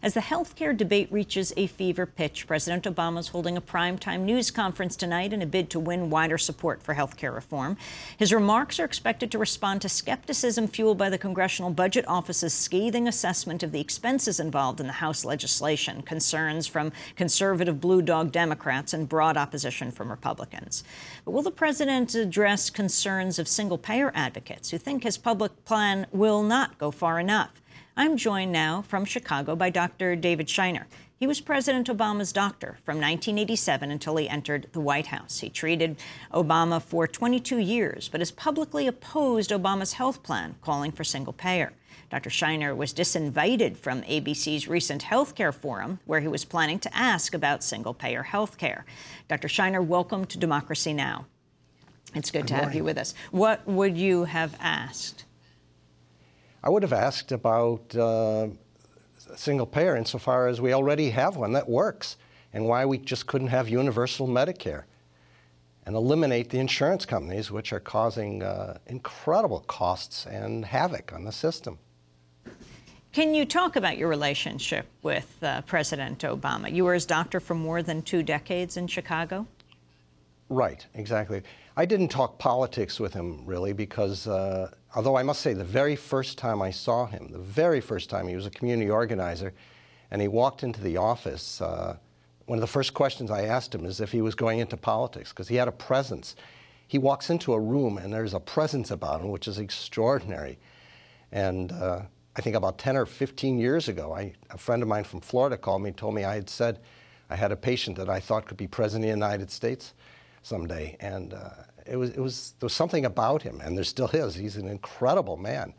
As the health care debate reaches a fever pitch, President Obama is holding a primetime news conference tonight in a bid to win wider support for health care reform. His remarks are expected to respond to skepticism fueled by the Congressional Budget Office's scathing assessment of the expenses involved in the House legislation, concerns from conservative blue dog Democrats, and broad opposition from Republicans. But will the president address concerns of single-payer advocates who think his public plan will not go far enough? I'm joined now from Chicago by Dr. David Scheiner. He was President Obama's doctor from 1987 until he entered the White House. He treated Obama for 22 years, but has publicly opposed Obama's health plan, calling for single-payer. Dr. Scheiner was disinvited from ABC's recent health care forum, where he was planning to ask about single-payer health care. Dr. Scheiner, welcome to Democracy Now! It's good to have you with us. What would you have asked? I would have asked about single payer insofar as we already have one that works, and why we just couldn't have universal Medicare and eliminate the insurance companies, which are causing incredible costs and havoc on the system. Can you talk about your relationship with President Obama? You were his doctor for more than 2 decades in Chicago? Right, exactly. I didn't talk politics with him, really, because although I must say the very first time I saw him, the very first time, he was a community organizer, and he walked into the office, one of the first questions I asked him is if he was going into politics, because he had a presence. He walks into a room, and there's a presence about him, which is extraordinary. And I think about 10 or 15 years ago, a friend of mine from Florida called me and told me I had said I had a patient that I thought could be president of the United States someday, and there was something about him, and there still is. He's an incredible man,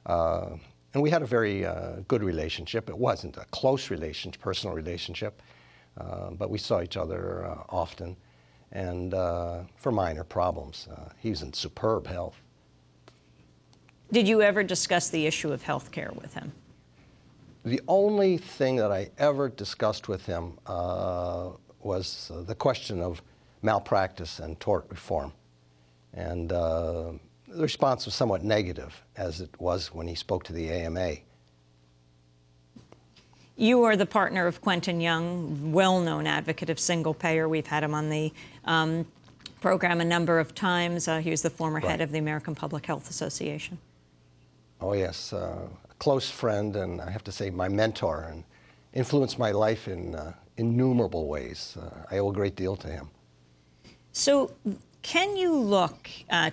and we had a very good relationship. It wasn't a close relationship, personal relationship, but we saw each other often, and for minor problems. He was in superb health. Did you ever discuss the issue of health care with him? The only thing that I ever discussed with him was the question of malpractice and tort reform. And the response was somewhat negative, as it was when he spoke to the AMA. You are the partner of Quentin Young, well-known advocate of single-payer. We've had him on the program a number of times. He was the former head of the American Public Health Association. Oh, yes. A close friend, and I have to say my mentor, and influenced my life in innumerable ways. I owe a great deal to him. So can you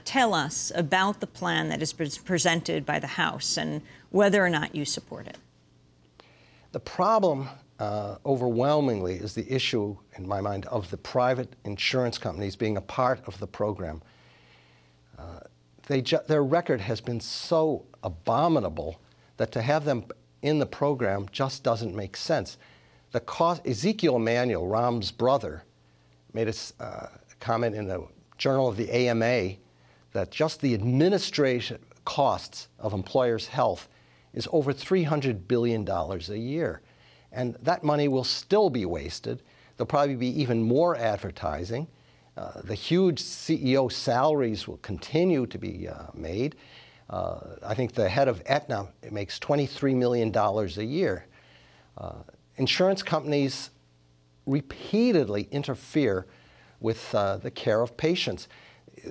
tell us about the plan that is presented by the House and whether or not you support it? The problem overwhelmingly is the issue, in my mind, of the private insurance companies being a part of the program. Their record has been so abominable that to have them in the program just doesn't make sense. Ezekiel Emanuel, Rahm's brother, made a comment in the Journal of the AMA that just the administration costs of employers' health is over $300 billion a year. And that money will still be wasted. There'll probably be even more advertising. The huge CEO salaries will continue to be made. I think the head of Aetna makes $23 million a year. Insurance companies repeatedly interfere with the care of patients.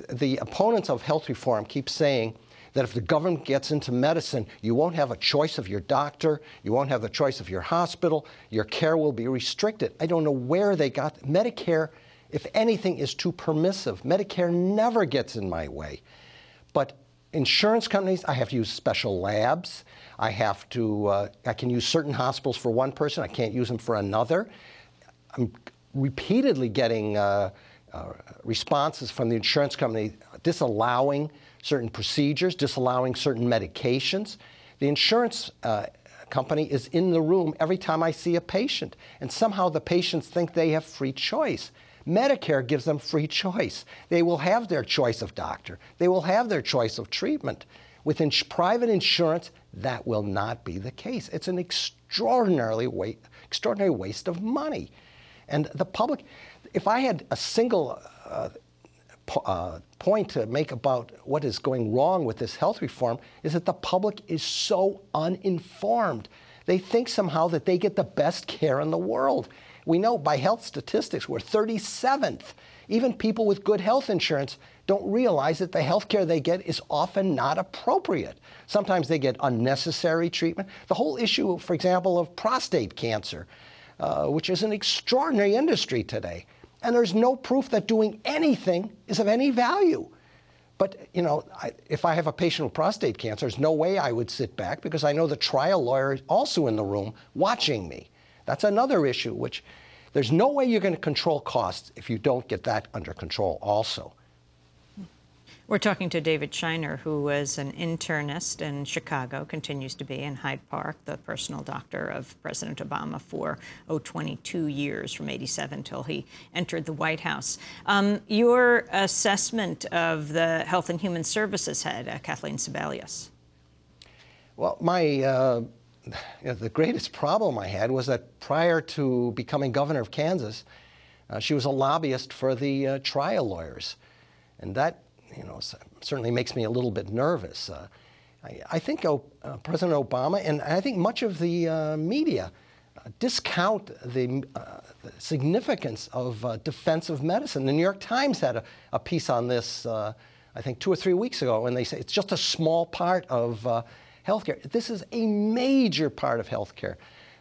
The opponents of health reform keep saying that if the government gets into medicine, you won't have a choice of your doctor, you won't have the choice of your hospital, your care will be restricted. I don't know where they got Medicare. If anything is too permissive, Medicare never gets in my way. But insurance companies, I have to use special labs. I can use certain hospitals for one person. I can't use them for another. I'm repeatedly getting responses from the insurance company disallowing certain procedures, disallowing certain medications. The insurance company is in the room every time I see a patient, and somehow the patients think they have free choice. Medicare gives them free choice. They will have their choice of doctor. They will have their choice of treatment. With private insurance, that will not be the case. It's an extraordinary waste of money. And the public, if I had a single point to make about what is going wrong with this health reform, is that the public is so uninformed. They think somehow that they get the best care in the world. We know by health statistics we're 37th. Even people with good health insurance don't realize that the health care they get is often not appropriate. Sometimes they get unnecessary treatment. The whole issue, for example, of prostate cancer, which is an extraordinary industry today. And there's no proof that doing anything is of any value. But, you know, if I have a patient with prostate cancer, there's no way I would sit back because I know the trial lawyer is also in the room watching me. That's another issue, which there's no way you're going to control costs if you don't get that under control also. We're talking to David Shiner, who was an internist in Chicago, continues to be in Hyde Park, the personal doctor of President Obama for, 22 years, from '87 till he entered the White House. Your assessment of the Health and Human Services head, Kathleen Sebelius. Well, the greatest problem I had was that prior to becoming governor of Kansas, she was a lobbyist for the trial lawyers. And that, you know, certainly makes me a little bit nervous. I think President Obama, and I think much of the media, discount the significance of defensive medicine. The New York Times had a piece on this, I think 2 or 3 weeks ago, and they say it's just a small part of healthcare. This is a major part of healthcare.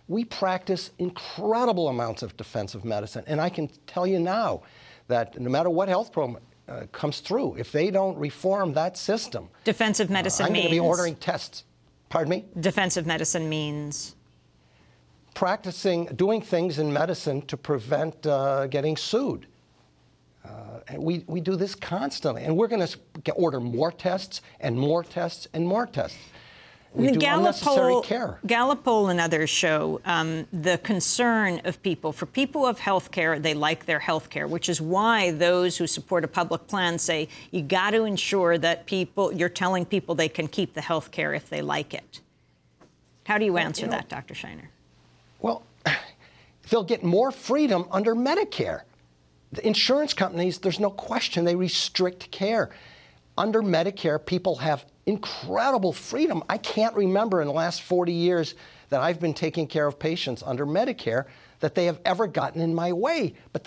We practice incredible amounts of defensive medicine, and I can tell you now that no matter what health program comes through, if they don't reform that system, defensive medicine I'm means going to be ordering tests. Pardon me? Defensive medicine means doing things in medicine to prevent getting sued. And we do this constantly, and we're going to order more tests and more tests and more tests. We do unnecessary care. Gallup poll and others show the concern of people. For people who have health care, they like their health care, which is why those who support a public plan say you got to ensure that you're telling people they can keep the health care if they like it. How do you answer that, Dr. Shiner? Well, they'll get more freedom under Medicare. The insurance companies, there's no question, they restrict care. Under Medicare, people have incredible freedom. I can't remember in the last 40 years that I've been taking care of patients under Medicare that they have ever gotten in my way. But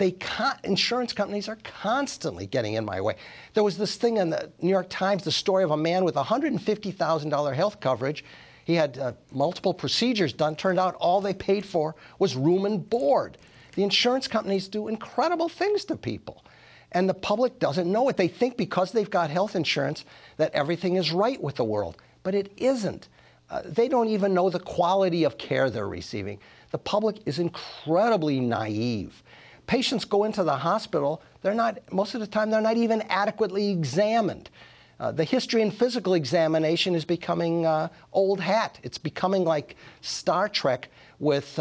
insurance companies are constantly getting in my way. There was this thing in the New York Times, the story of a man with $150,000 health coverage. He had multiple procedures done. Turned out all they paid for was room and board. The insurance companies do incredible things to people. And the public doesn't know it. They think because they've got health insurance that everything is right with the world. But it isn't. They don't even know the quality of care they're receiving. The public is incredibly naive. Patients go into the hospital, most of the time, they're not even adequately examined. The history and physical examination is becoming old hat. It's becoming like Star Trek with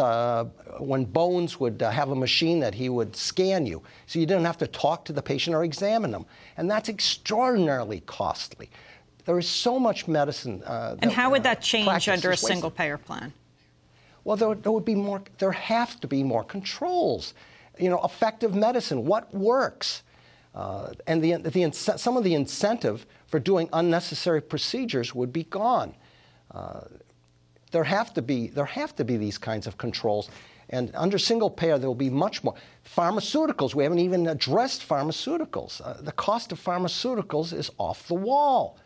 when Bones would have a machine that he would scan you. So you didn't have to talk to the patient or examine them. And that's extraordinarily costly. There is so much medicine. And how would that change under a single-payer plan? Well, there have to be more controls. You know, effective medicine, what works? And some of the incentive for doing unnecessary procedures would be gone. There have to be these kinds of controls. And under single payer, there will be much more. Pharmaceuticals, we haven't even addressed pharmaceuticals. The cost of pharmaceuticals is off the wall.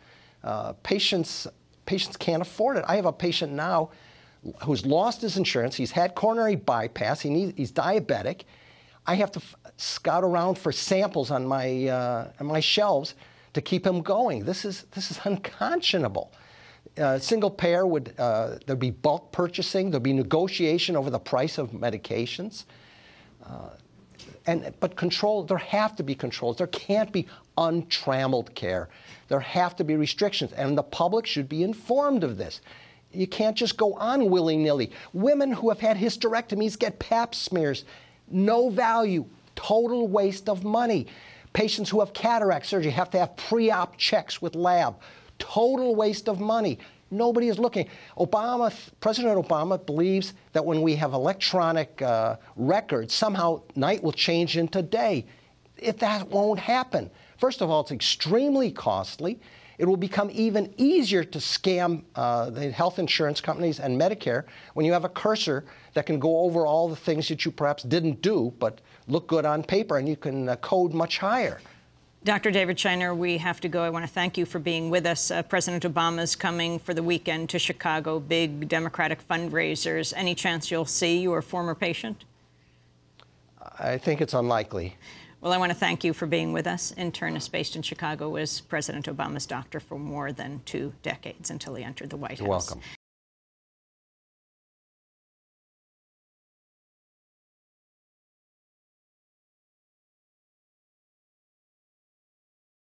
Patients can't afford it. I have a patient now who's lost his insurance. He's had coronary bypass. He's diabetic. I have to scout around for samples on my shelves to keep him going. This is unconscionable. Single payer there'd be bulk purchasing. There'd be negotiation over the price of medications. But control, there have to be controls. There can't be untrammeled care. There have to be restrictions, and the public should be informed of this. You can't just go on willy-nilly. Women who have had hysterectomies get pap smears. No value, total waste of money. Patients who have cataract surgery have to have pre-op checks with lab. Total waste of money. Nobody is looking. President Obama believes that when we have electronic records, somehow night will change into day. That won't happen. First of all, it's extremely costly. It will become even easier to scam the health insurance companies and Medicare when you have a cursor that can go over all the things that you perhaps didn't do but look good on paper, and you can code much higher. Dr. David Scheiner, we have to go. I want to thank you for being with us. President Obama's coming for the weekend to Chicago, big Democratic fundraisers. Any chance you'll see your former patient? I think it's unlikely. Well, I want to thank you for being with us. Internist based in Chicago, was President Obama's doctor for more than 2 decades until he entered the White House. You're welcome.